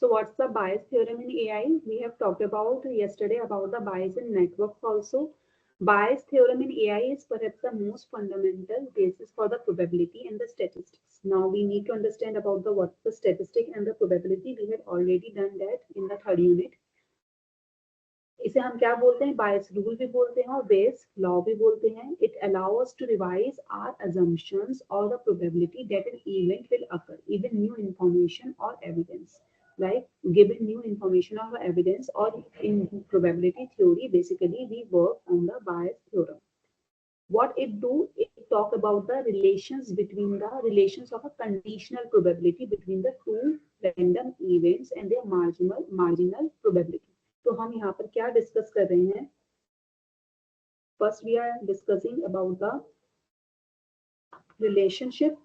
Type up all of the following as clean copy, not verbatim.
So what's the Bayes theorem in AI? We have talked about yesterday about the Bayes in networks also. Bayes theorem in AI is perhaps the most fundamental basis for the probability and the statistics. Now we need to understand about the what's the statistic and the probability. We have already done that in the third unit. इसे हम क्या बोलते हैं? बायस rule भी बोलते हैं और base law भी बोलते हैं. It allows us to revise our assumptions or the probability that an event will occur, even new information or evidence. Like given new information or evidence, or in probability theory, basically we work on the Bayes theorem. What it do? It talk about the relations of a conditional probability between the two random events and their marginal probability. तो हम यहाँ पर क्या discuss कर रहे हैं? First we are discussing about the relationship,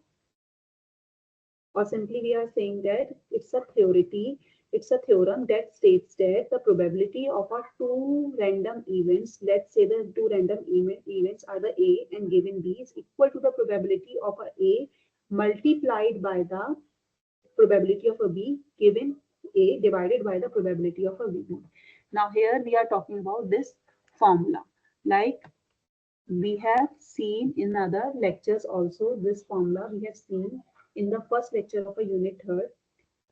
or simply we are saying that it's a theorem that states that the probability of our two random events, let's say the two random events are the A and given B, is equal to the probability of a A multiplied by the probability of a B given A divided by the probability of a B. Now here we are talking about this formula. Like we have seen in other lectures also, this formula we have seen in the first lecture of a unit third.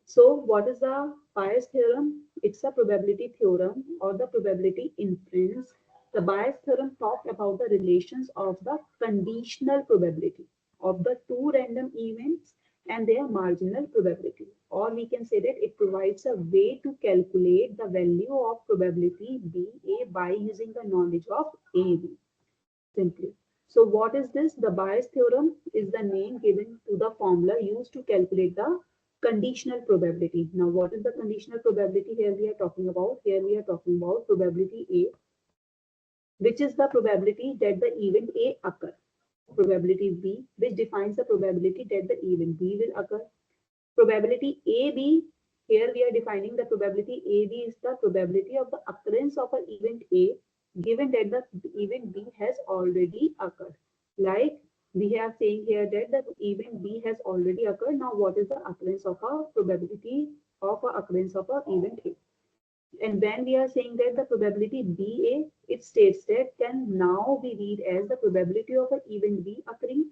So what is the Bayes theorem? It's a probability theorem or the probability inference. The Bayes theorem talked about the relations of the conditional probability of the two random events and their marginal probability. Or we can say that it provides a way to calculate the value of probability BA by using the knowledge of AB. Simply. So what is this? The Bayes theorem is the name given to the formula used to calculate the conditional probability. Now what is the conditional probability here we are talking about? Here we are talking about probability A, which is the probability that the event A occur. Probability B, which defines the probability that the event B will occur. Probability AB, here we are defining the probability AB is the probability of the occurrence of an event A given that the event B has already occurred. Like we are saying here that the event B has already occurred. Now what is the occurrence of a probability of a occurrence of an event A? And when we are saying that the probability BA, it states that can now be read as the probability of an event B occurring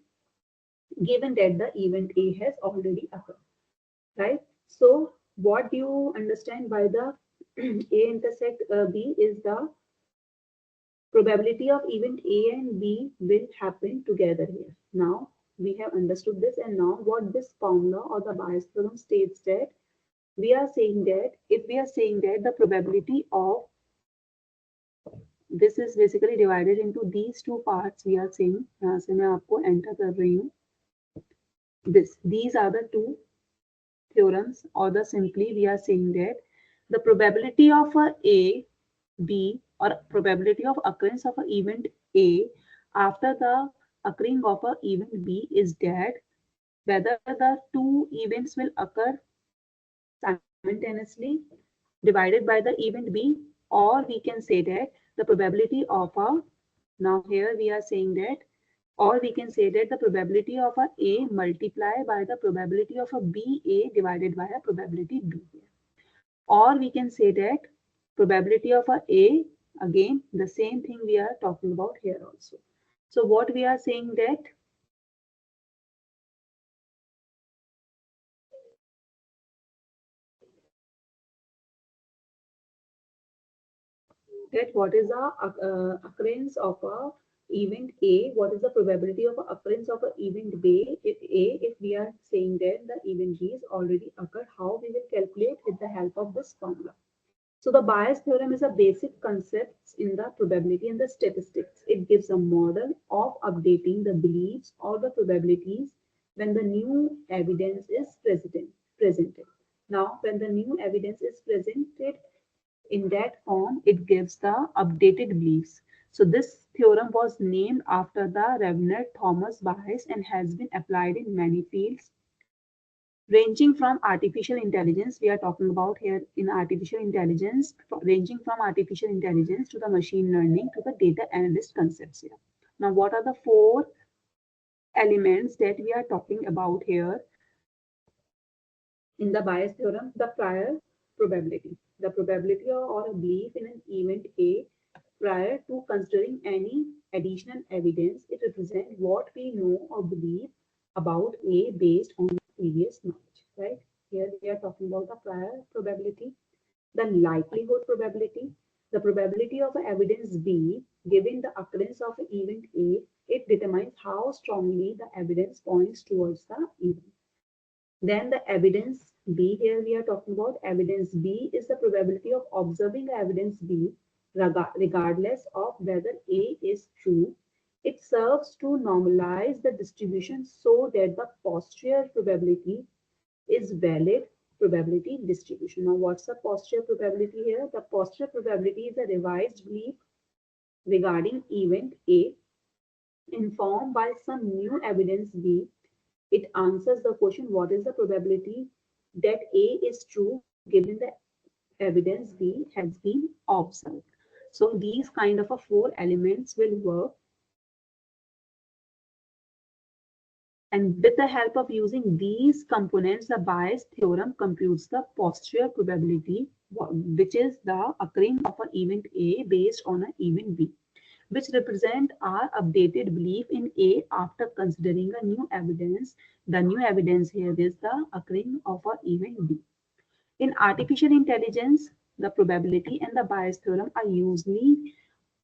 given that the event A has already occurred. Right? So what do you understand by the A intersect B is the probability of event A and B will happen together here. Now we have understood this, and now what this formula or the Bayes theorem states that we are saying that if we are saying that the probability of this is basically divided into these two parts, we are saying यहाँ से मैं आपको enter कर रही हूँ. These are the two theorems, or the simply we are saying that the probability of A, B, or probability of occurrence of an event A after the occurring of an event B is that whether the two events will occur simultaneously divided by the event B, or we can say that the probability of a, now here we are saying that, or we can say that the probability of A multiplied by the probability of a BA divided by a probability B. Or we can say that probability of A, again the same thing we are talking about here also. So what we are saying that what is the occurrence of a event A, what is the probability of occurrence of an event B if we are saying that the event B is already occurred, how we will calculate with the help of this formula. So the Bayes theorem is a basic concept in the probability and the statistics. It gives a model of updating the beliefs or the probabilities when the new evidence is presented. Now, when the new evidence is presented in that form, it gives the updated beliefs. So this theorem was named after the Reverend Thomas Bayes and has been applied in many fields, ranging from artificial intelligence. We are talking about here in artificial intelligence, ranging from artificial intelligence to the machine learning to the data analyst concepts here. Now, what are the four elements that we are talking about here in the Bayes theorem? The prior probability. The probability or a belief in an event A prior to considering any additional evidence. It represents what we know or believe about A based on previous knowledge, right? Here we are talking about the prior probability, the likelihood probability, the probability of evidence B given the occurrence of event A. It determines how strongly the evidence points towards the event. Then the evidence B, here we are talking about evidence B is the probability of observing evidence B regardless of whether A is true. It serves to normalize the distribution so that the posterior probability is valid probability distribution. Now, what's the posterior probability here? The posterior probability is a revised belief regarding event A informed by some new evidence B. It answers the question, what is the probability that A is true given the evidence B has been observed? So these kind of a four elements will work. And with the help of using these components, the Bayes theorem computes the posterior probability, which is the occurring of an event A based on an event B, which represent our updated belief in A after considering a new evidence. The new evidence here is the occurring of an event B. In artificial intelligence, the probability and the Bayes theorem are usually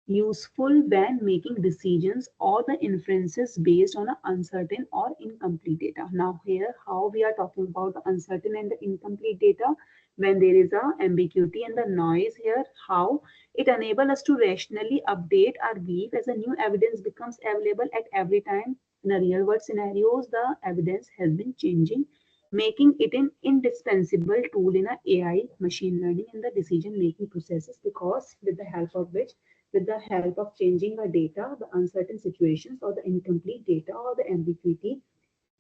useful when making decisions or the inferences based on uncertain or incomplete data. Now here, how we are talking about the uncertain and the incomplete data when there is a ambiguity and the noise here, how it enables us to rationally update our belief as a new evidence becomes available at every time. In a real world scenarios, the evidence has been changing, making it an indispensable tool in a AI, machine learning, and the decision making processes, because with the help of which, with the help of changing the data, the uncertain situations or the incomplete data or the ambiguity,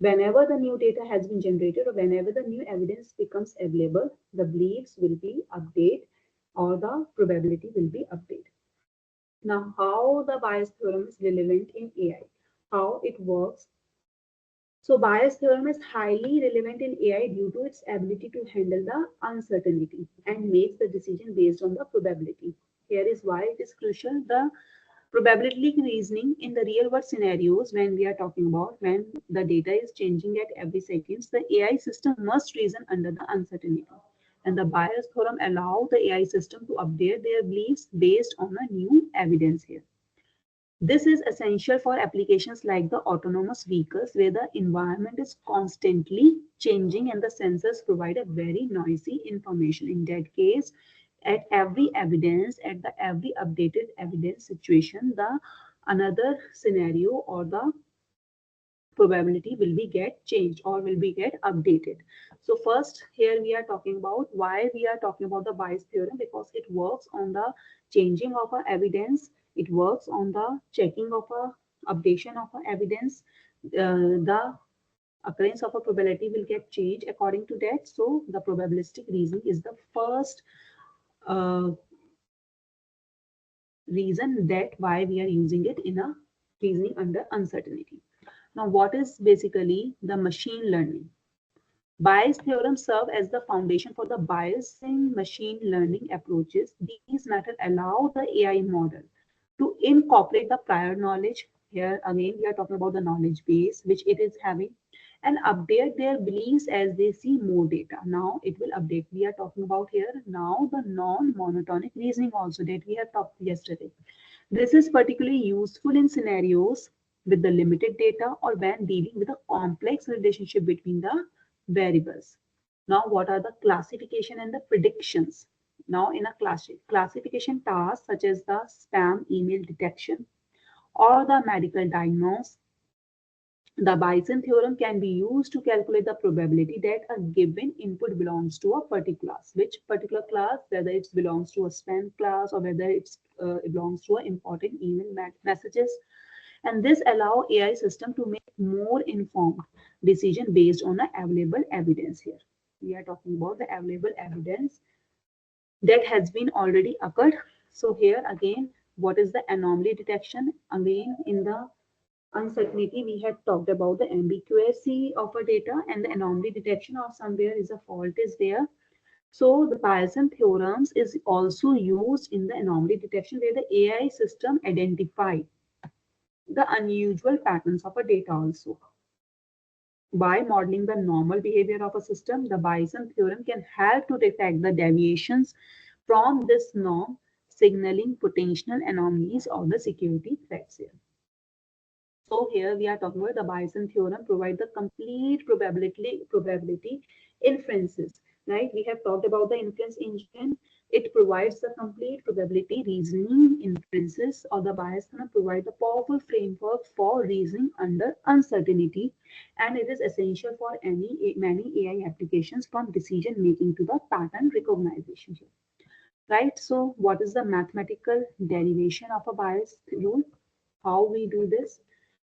whenever the new data has been generated or whenever the new evidence becomes available, the beliefs will be updated or the probability will be updated. Now, how the Bayes theorem is relevant in AI, how it works. So Bayes theorem is highly relevant in AI due to its ability to handle the uncertainty and makes the decision based on the probability. Here is why it is crucial. The probabilistic reasoning in the real world scenarios, when we are talking about when the data is changing at every second, the AI system must reason under the uncertainty. And the Bayes theorem allow the AI system to update their beliefs based on a new evidence here. This is essential for applications like the autonomous vehicles, where the environment is constantly changing and the sensors provide a very noisy information. In that case, at every evidence, at the every updated evidence situation, the another scenario or the probability will be get changed or will be get updated. So first, here we are talking about why we are talking about the Bayes theorem, because it works on the changing of a evidence. It works on the checking of a updation of a evidence. The occurrence of a probability will get changed according to that. So the probabilistic reasoning is the first uh, reason that why we are using it in a reasoning under uncertainty. Now, what is basically the machine learning? Bayes theorem serve as the foundation for the Bayesian machine learning approaches. These methods allow the AI model to incorporate the prior knowledge. Here again, we are talking about the knowledge base which it is having, and update their beliefs as they see more data. Now it will update. We are talking about here now the non-monotonic reasoning also that we have talked yesterday. This is particularly useful in scenarios with the limited data or when dealing with a complex relationship between the variables. Now, what are the classification and the predictions? Now, in a classification task such as the spam email detection or the medical diagnosis, the Bayesian theorem can be used to calculate the probability that a given input belongs to a particular class. Which particular class, whether it belongs to a spam class or whether it belongs to an important email messages. And this allow AI system to make more informed decision based on the available evidence here. We are talking about the available evidence that has been already occurred. So here again, what is the anomaly detection? Again, in the uncertainty, we had talked about the ambiguity of a data and the anomaly detection, or somewhere is a fault is there. So the Bayesian theorems is also used in the anomaly detection where the AI system identify the unusual patterns of a data also. By modeling the normal behavior of a system, the Bayesian theorem can help to detect the deviations from this norm, signaling potential anomalies or the security threats here. So here we are talking about the Bayesian theorem provide the complete probability inferences, right? We have talked about the inference engine. It provides the complete probability reasoning inferences, or the Bayes theorem provide the powerful framework for reasoning under uncertainty, and it is essential for many AI applications from decision making to the pattern recognition here, right? So what is the mathematical derivation of a Bayes rule? How we do this?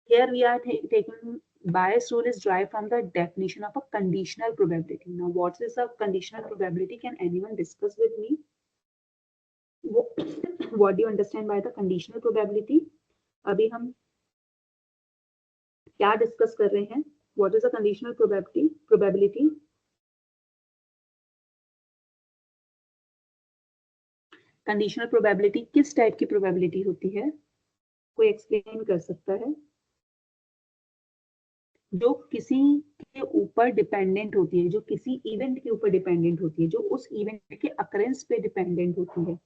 Here we are taking Bayes rule is derived from the definition of a conditional probability. Now, what is a conditional probability? Can anyone discuss with me? What do you understand by the conditional probability? अभी हम क्या discuss कर रहे हैं? What is a conditional probability? Conditional probability किस type की probability होती है? कोई एक्सप्लेन कर सकता है? जो किसी के ऊपर डिपेंडेंट होती है, जो किसी इवेंट के ऊपर डिपेंडेंट होती है, जो उस इवेंट के अकरेंस पे डिपेंडेंट होती है।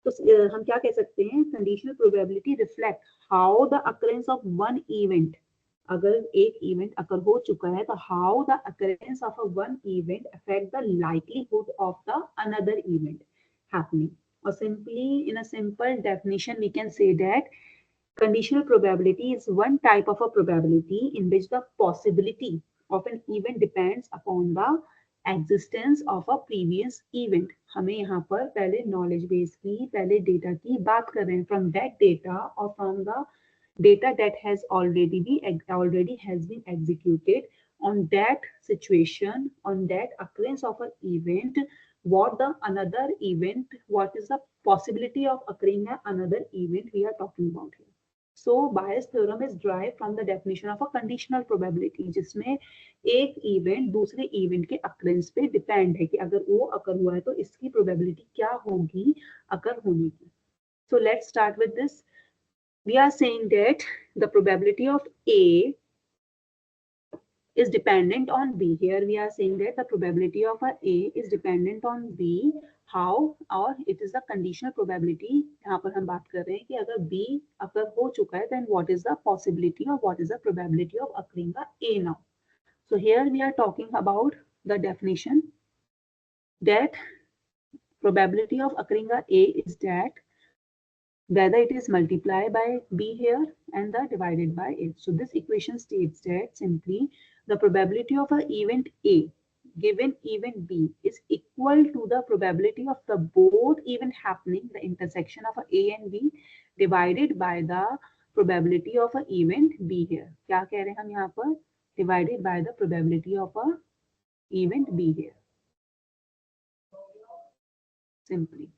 तो हम क्या कह सकते हैं? Conditional probability reflect how the occurrence of one event, अगर एक इवेंट अकर हो चुका है तो how the occurrence of a one event affect the likelihood of the another event happening. और simply in a simple definition we can say that conditional probability is one type of a probability in which the possibility of an event depends upon the existence of a previous event. हमें यहाँ पर पहले knowledge base की, पहले data की बात कर रहे हैं. From that data or from the data that has already has been executed on that situation, on that occurrence of an event, what the another event, what is the possibility of occurring another event we are talking about here. So Bayes theorem is derived from the definition of a conditional probability, जिसमें एक event दूसरे event के occurrence पे depend है कि अगर वो अकर हुआ है तो इसकी प्रोबेबिलिटी क्या होगी अकर होने की. So let's start with this. We are saying that the probability of A is dependent on B. Here we are saying that the probability of a is dependent on B. How? और it is a conditional probability. यहाँ पर हम बात कर रहे हैं कि अगर B अगर हो चुका है, then what is the possibility or what is the probability of occurring a A now? So here we are talking about the definition that probability of occurring a is that whether it is multiplied by B here and the divided by it. So this equation states that simply the probability of an event A given event B is equal to the probability of the both event happening, the intersection of A and B, divided by the probability of an event B here. क्या कह रहे हैं हम यहाँ पर? Divided by the probability of a event B here. Simply.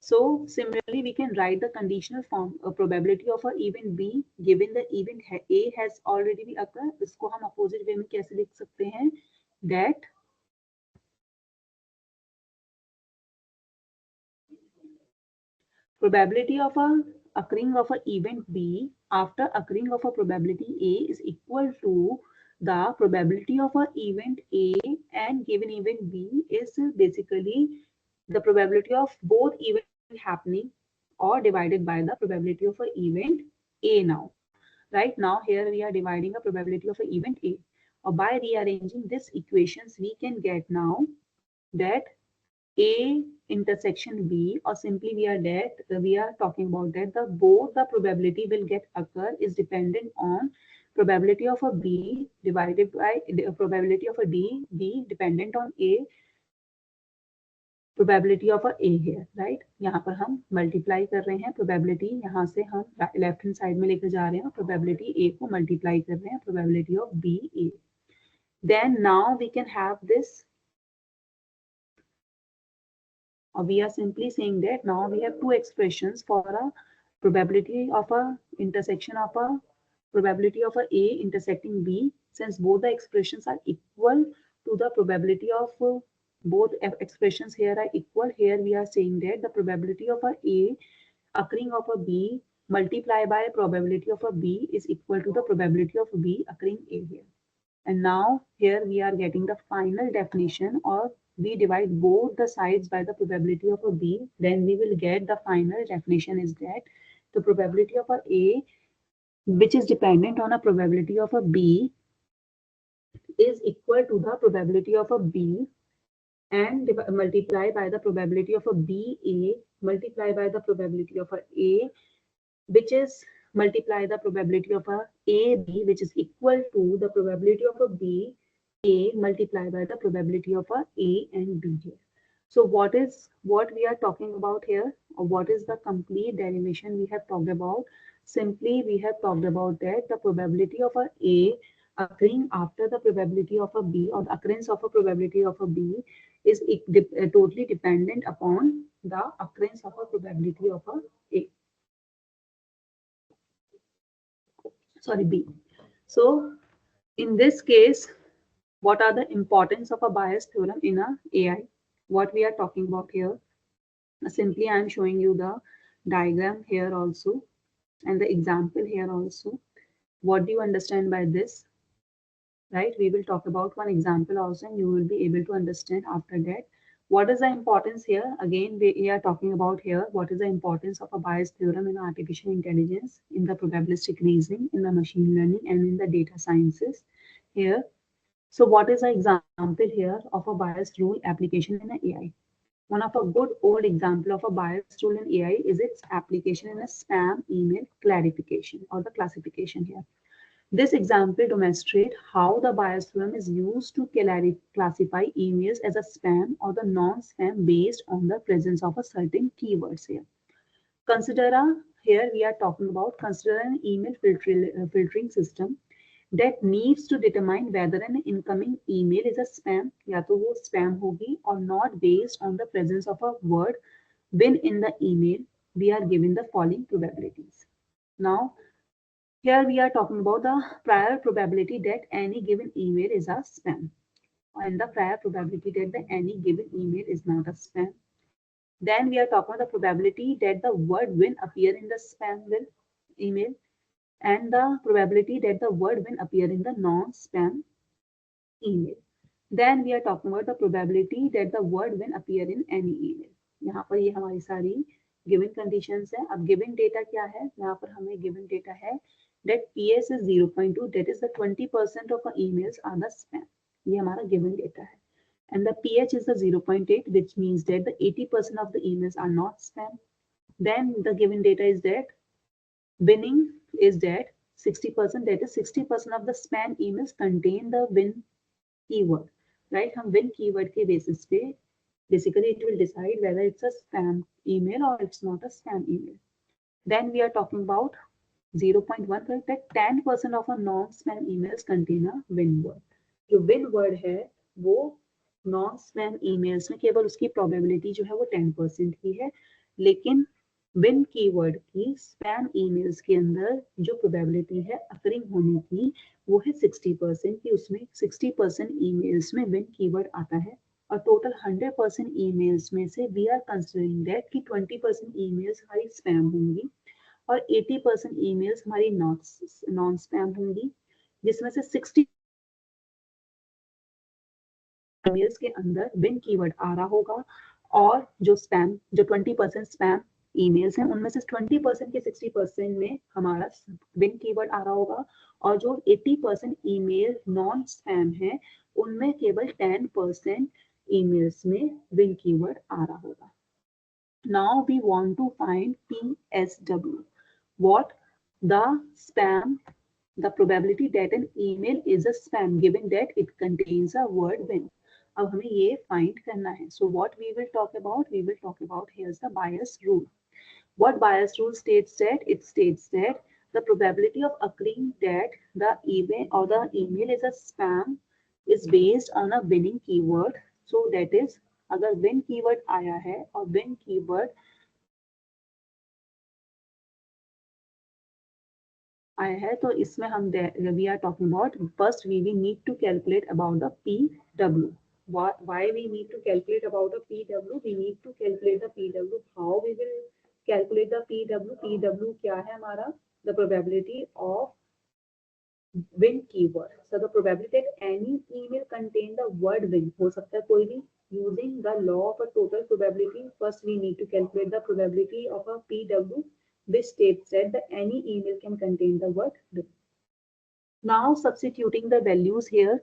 So similarly, we can write the conditional form probability of a event B given the event A has already been occurred. इसको हम opposite way में कैसे लिख सकते हैं? That probability of a occurring of a event B after occurring of a probability A is equal to the probability of a event A and given event B is basically the probability of both event happening or divided by the probability of a event A now. Right now here we are dividing a probability of an event A. Or by rearranging this equations we can get now that A intersection B, or simply we are talking about that the both the probability will get occur is dependent on probability of a B divided by the probability of a B dependent on A probability of a A है, right. यहाँ पर हम multiply कर रहे हैं probability, यहाँ से हम लेफ्ट हैंड साइड में लेकर जा रहे हैं, प्रोबेबिलिटी ए को मल्टीप्लाई कर रहे हैं probability of B A. Then now we can have this, or we are simply saying that now we have two expressions for a probability of a intersection of a probability of a intersecting B, since both the expressions are equal to the probability of both expressions here are equal. Here we are saying that the probability of a occurring of a b multiplied by probability of a b is equal to the probability of b occurring a here. And now here we are getting the final definition, or we divide both the sides by the probability of a b, then we will get the final definition is that the probability of a which is dependent on a probability of a b is equal to the probability of a b and multiply by the probability of a ba multiply by the probability of a which is multiply the probability of a AB, which is equal to the probability of a B A multiplied by the probability of a and B here. So what we are talking about here, or what is the complete derivation we have talked about? Simply we have talked about that the probability of a occurring after the probability of a B, or the occurrence of a probability of a B is totally dependent upon the occurrence of a probability of a sorry B. So in this case, what are the importance of a Bayes theorem in a AI? What we are talking about here? Simply I am showing you the diagram here also and the example here also. What do you understand by this? Right? We will talk about one example also and you will be able to understand after that. What is the importance here? Again, we are talking about here what is the importance of a Bayes theorem in artificial intelligence, in the probabilistic reasoning, in the machine learning, and in the data sciences. Here, so what is an example here of a Bayes rule application in an AI? One of a good old example of a Bayes rule in AI is its application in a spam email clarification or the classification here. This example demonstrates how the Bayes theorem is used to classify emails as a spam or the non-spam based on the presence of a certain keywords here. Consider here we are talking about consider an email filtering system that needs to determine whether an incoming email is a spam या तो वो spam होगी or not based on the presence of a word when in the email we are given the following probabilities. Now here we are talking about the prior probability that any given email is a spam and the prior probability that the any given email is not a spam. Then we are talking about the probability that the word will appear in the spam email and the probability that the word will appear in the non-spam email. Then we are talking about the probability that the word will appear in any email. यहाँ पर ये हमारी सारी given conditions है. अब given data क्या है? यहाँ पर हमें given data है that PS is 0.2, that is the 20% of our emails are the spam. ये हमारा given data है. And the pH is the 0.8, which means that the 80% of the emails are not spam. Then the given data is that winning is that 60%, that is 60% of the spam emails contain the win keyword, right? हम win keyword के basis पे basically it will decide whether it's a spam email or it's not a spam email. Then we are talking about 0.1 that 10% of our non-spam emails contain a win word. जो win word है वो non-spam emails में केवल उसकी probability जो है वो 10% की है, लेकिन विन कीवर्ड की स्पैम ईमेल्स के अंदर जो प्रोबेबिलिटी है अकरिंग होने की वो है 60% की. उसमें 60% ईमेल्स में विन कीवर्ड आता है और टोटल 100% ईमेल्स में से वी आर कंसिडरिंग दैट कि 20% ईमेल्स हमारी स्पैम होंगी और 80% ईमेल्स हमारी नॉन स्पैम होंगी, जिसमें से 60 ईमेल्स के अंदर विन कीवर्ड आ रहा होगा और जो 20% स्पैम ईमेल्स हैं उनमें से 20% के 60% में हमारा विन कीवर्ड आ रहा होगा और जो 80% ईमेल नॉन स्पैम है उनमें केवल 10% ईमेल्स में विन कीवर्ड आ रहा होगा. Now we want to find PSW. What? The spam, the probability that an email is a spam given that it contains a word win. अब हमें ये find करना है. So what we will talk about? We will talk about here's the Bayes rule. What Bayes rule states that? It states that the probability of occurring that the email or the email is a spam is based on a winning keyword. So that is अगर win keyword आया है और win keyword आया है तो इसमें हम we are talking about first we need to calculate about the PW. why we need to calculate about a PW? We need to calculate the PW. How we will calculate the PW? PW क्या है हमारा? The probability of win keyword. So the probability that any email contain the word win हो सकता है कोई भी. Using the law of a total probability, first we need to calculate the probability of a PW, which states that any email can contain the word win. Now substituting the values here,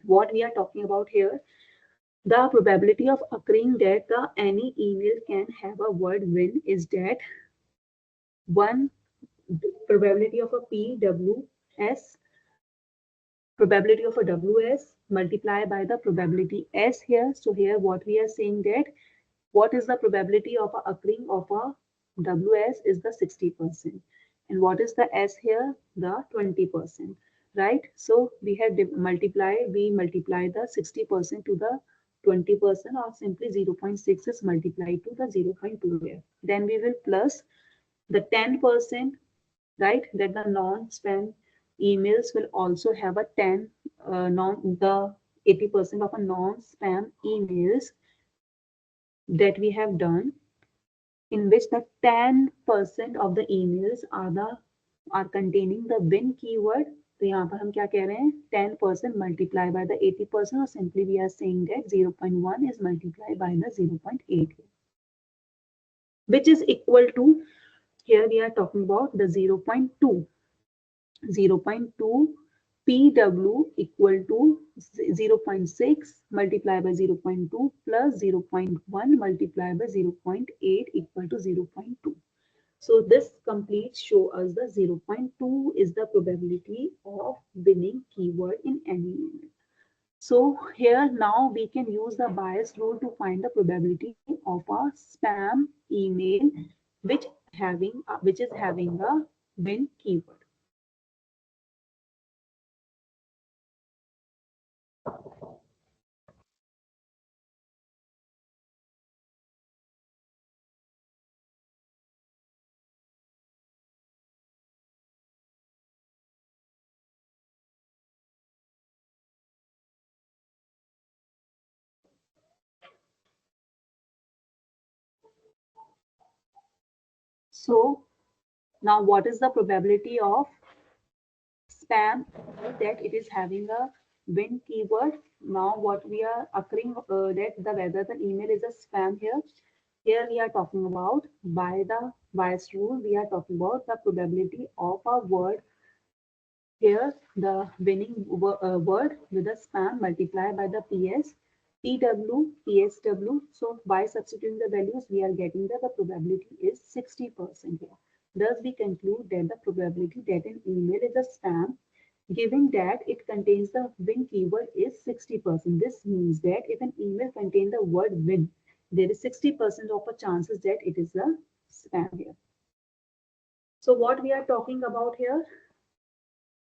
what we are talking about here, the probability of occurring that the any email can have a word win is that one probability of a PWS, probability of a WS multiplied by the probability S here. So here what we are saying that what is the probability of occurring of a WS is the 60%. And what is the S here? The 20%, right? So we have multiply the 60% to the 20%, or simply 0.6 is multiplied to the 0.2 here. Then we will plus the 10%, right? That the non-spam emails will also have a 10, the 80% of a non-spam emails that we have done, in which the 10% of the emails are containing the win keyword. तो यहाँ पर हम क्या कह रहे हैं? 10% multiplied by the 80%, or simply we are saying that 0.1 is multiplied by the 0.8, which is equal to, here we are talking about the 0.2. 0.2 PW equal to 0.6 multiplied by 0.2 plus 0.1 multiplied by 0.8 equal to 0.2. So this complete show us the 0.2 is the probability of winning keyword in any email. So here now we can use the Bayes rule to find the probability of a spam email which is having a win keyword. So now what is the probability of spam that it is having a win keyword? Now what we are occurring that the whether the email is a spam here. Here we are talking about by the Bayes rule, we are talking about the probability of a word. Here the winning word with the spam multiplied by the PS, PW, PSW. So by substituting the values, we are getting that the probability is 60% here. Thus, we conclude that the probability that an email is a spam, given that it contains the win keyword, is 60%. This means that if an email contains the word win, there is 60% of a chances that it is a spam here. So what we are talking about here,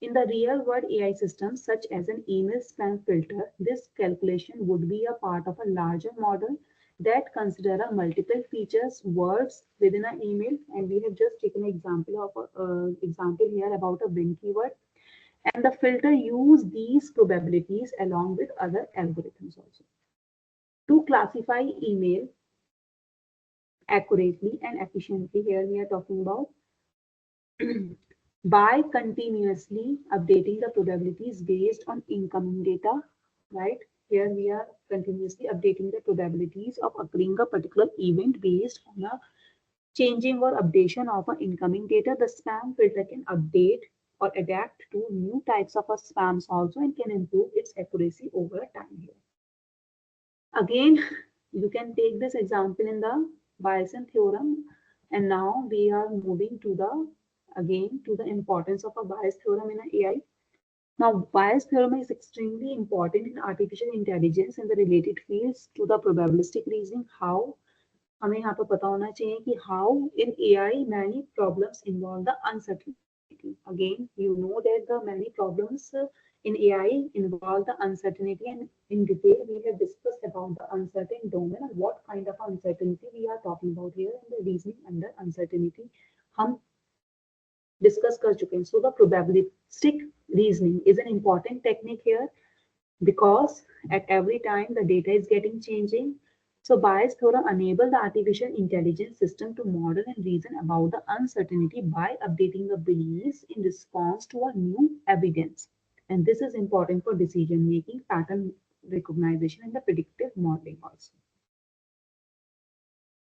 in the real world AI systems, such as an email spam filter, this calculation would be a part of a larger model that consider a multiple features, words within an email. And we have just taken an example of example here about a win keyword. And the filter use these probabilities along with other algorithms also to classify email accurately and efficiently. Here we are talking about by continuously updating the probabilities based on incoming data, right? Here we are continuously updating the probabilities of occurring a particular event based on a changing or updation of an incoming data. The spam filter can update or adapt to new types of spams also and can improve its accuracy over time here. Again, you can take this example in the Bayes theorem, and now we are moving to the importance of a Bayes theorem in AI. Now, Bayes theorem is extremely important in artificial intelligence and the related fields to the probabilistic reasoning. How हमें यहाँ पर पता होना चाहिए कि how in AI many problems involve the uncertainty. Again, you know that the many problems in AI involve the uncertainty, and in detail we have discussed about the uncertain domain and what kind of uncertainty we are talking about here and the reasoning under uncertainty हम discuss कर चुके हैं. So the probabilistic reasoning is an important technique here because at every time the data is getting changing. So Bayes' theorem enables the artificial intelligence system to model and reason about the uncertainty by updating the beliefs in response to a new evidence. And this is important for decision making, pattern recognition, and the predictive modeling also.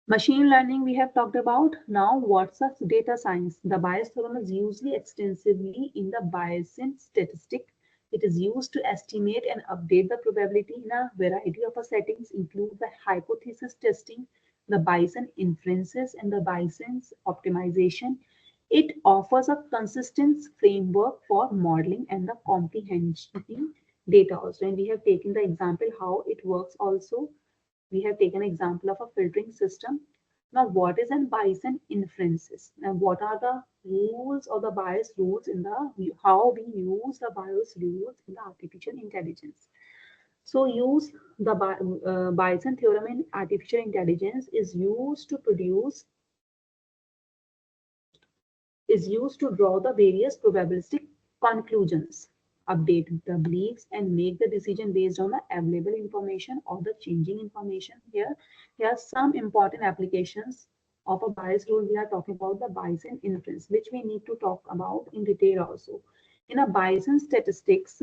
Machine learning we have talked about. Now, what's a data science? The Bayes theorem is used extensively in the Bayesian statistic. It is used to estimate and update the probability in a variety of settings, include the hypothesis testing, the Bayesian inferences, and the Bayesian optimization. It offers a consistent framework for modeling and the comprehending data also. And we have taken the example how it works also. We have taken example of a filtering system. Now, what is an Bayesian inferences? And what are the rules or the Bayes rules in the how we use the Bayes rules in the artificial intelligence? So, use the Bayesian theorem in artificial intelligence is used to draw the various probabilistic conclusions, update the beliefs, and make the decision based on the available information or the changing information. Here are some important applications of a Bayes rule. We are talking about the Bayesian inference, which we need to talk about in detail also. In a Bayesian statistics,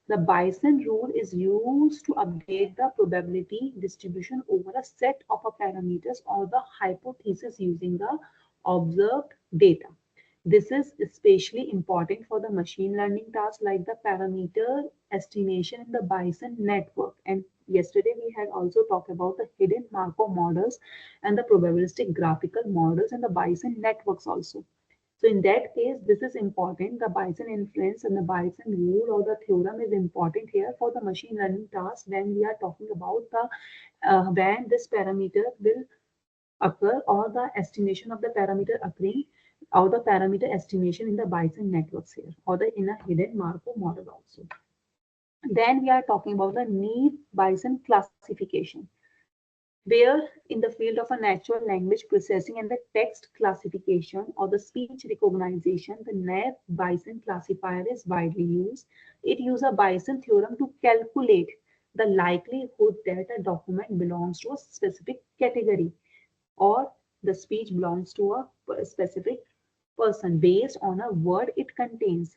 the Bayesian rule is used to update the probability distribution over a set of parameters or the hypothesis using the observed data. This is especially important for the machine learning tasks like the parameter estimation in the Bayesian network. And yesterday we had also talked about the hidden Markov models and the probabilistic graphical models and the Bayesian networks also. So in that case, this is important. The Bayesian inference and the Bayesian rule or the theorem is important here for the machine learning task when we are talking about the when this parameter will occur or the estimation of the parameter occurring or the parameter estimation in the Bayesian networks here or the in a hidden Markov model also. Then we are talking about the Naive Bayesian classification, where in the field of a natural language processing and the text classification or the speech recognition, the Naive Bayesian classifier is widely used. It uses a Bayesian theorem to calculate the likelihood that a document belongs to a specific category or the speech belongs to a specific person based on a word it contains.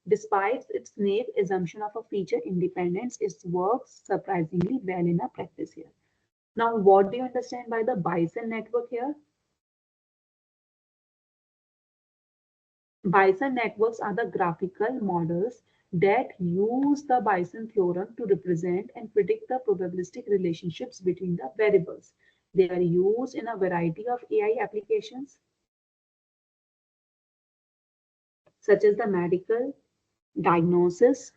Despite its naive assumption of a feature independence, it works surprisingly well in a practice here. Now, what do you understand by the Bayesian network here? Bayesian networks are the graphical models that use the Bayesian theorem to represent and predict the probabilistic relationships between the variables. They are used in a variety of AI applications, such as the medical diagnosis,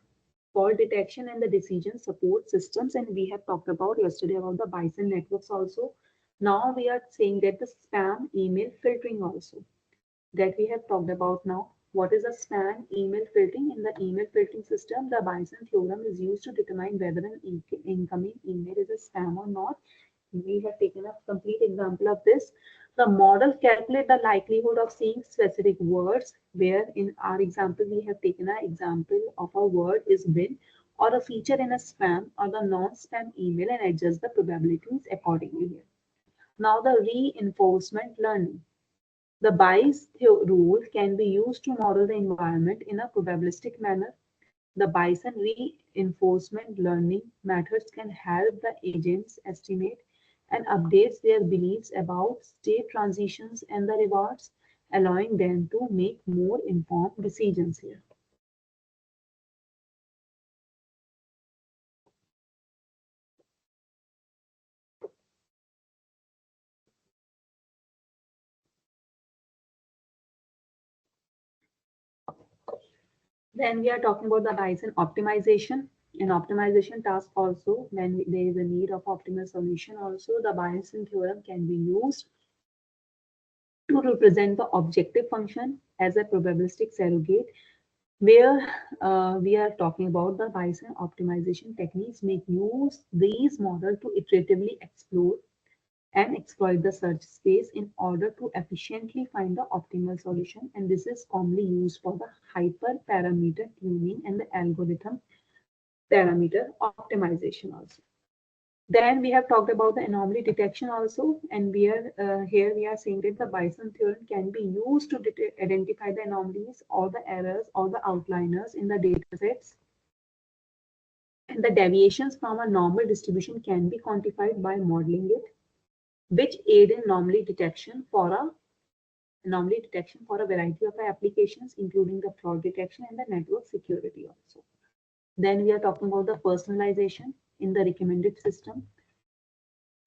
fault detection, and the decision support systems. And we have talked about yesterday about the Bayesian networks also. Now we are saying that the spam email filtering also that we have talked about now. What is a spam email filtering? In the email filtering system, the Bayesian theorem is used to determine whether an incoming email is a spam or not. We have taken a complete example of this. The model calculates the likelihood of seeing specific words, where in our example, we have taken an example of a word is win or a feature in a spam or the non-spam email and adjust the probabilities accordingly here. Now the reinforcement learning. The Bayes rule can be used to model the environment in a probabilistic manner. The Bayesian reinforcement learning methods can help the agents estimate and update their beliefs about state transitions and the rewards, allowing them to make more informed decisions here. Then we are talking about the Bayesian optimization. In optimization task also, when there is a need of optimal solution also, the Bayesian theorem can be used to represent the objective function as a probabilistic surrogate, where we are talking about the Bayesian optimization techniques make use these models to iteratively explore and exploit the search space in order to efficiently find the optimal solution. And this is commonly used for the hyperparameter tuning and the algorithm parameter optimization also. Then we have talked about the anomaly detection also, and we are here we are saying that the Bayes theorem can be used to identify the anomalies or the errors or the outliers in the data sets, and the deviations from a normal distribution can be quantified by modeling it, which aid in anomaly detection for a variety of applications, including the fraud detection and the network security also. Then we are talking about the personalization in the recommended system.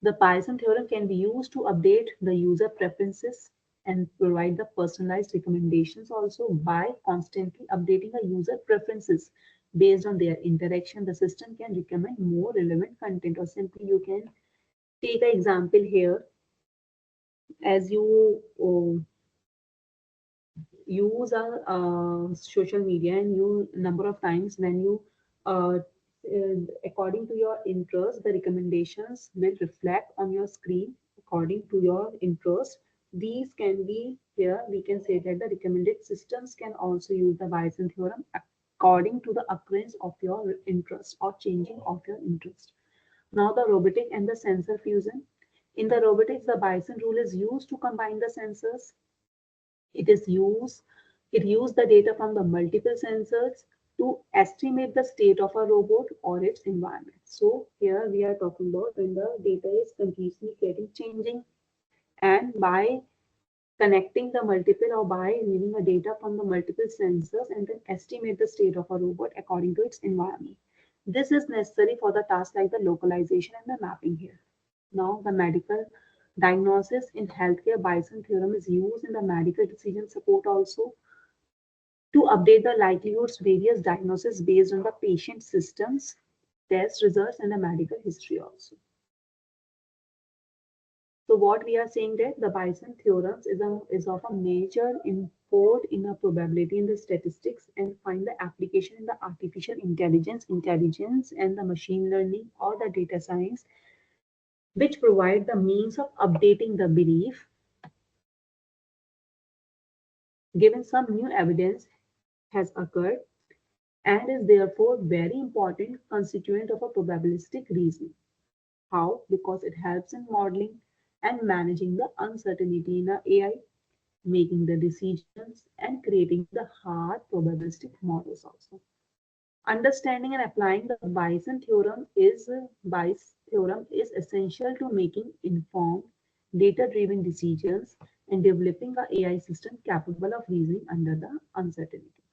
The Bayes theorem can be used to update the user preferences and provide the personalized recommendations also by constantly updating a user preferences based on their interaction. The system can recommend more relevant content, or simply you can take an example here as you use our social media and you number of times when you uh, according to your interest, the recommendations will reflect on your screen according to your interest. These can be here, we can say that the recommended systems can also use the Bayes theorem according to the occurrence of your interest or changing of your interest. Now the robotic and the sensor fusion. In the robotics, the Bayes rule is used to combine the sensors. It used the data from the multiple sensors to estimate the state of a robot or its environment. So here we are talking about when the data is continuously getting changing, and by connecting the multiple or by using the data from the multiple sensors and then estimate the state of a robot according to its environment. This is necessary for the tasks like the localization and the mapping here. Now the medical diagnosis in healthcare, Bayes theorem is used in the medical decision support also to update the likelihoods various diagnoses based on the patient systems, test results, and the medical history also. So what we are saying that the Bayes theorem is of a major import in the probability in the statistics and find the application in the artificial intelligence and the machine learning or the data science, which provide the means of updating the belief given some new evidence has occurred, and is therefore very important constituent of a probabilistic reasoning. How? Because it helps in modeling and managing the uncertainty in AI, making the decisions and creating the hard probabilistic models also. Understanding and applying the Bayes theorem is essential to making informed, data-driven decisions and developing a AI system capable of reasoning under the uncertainty.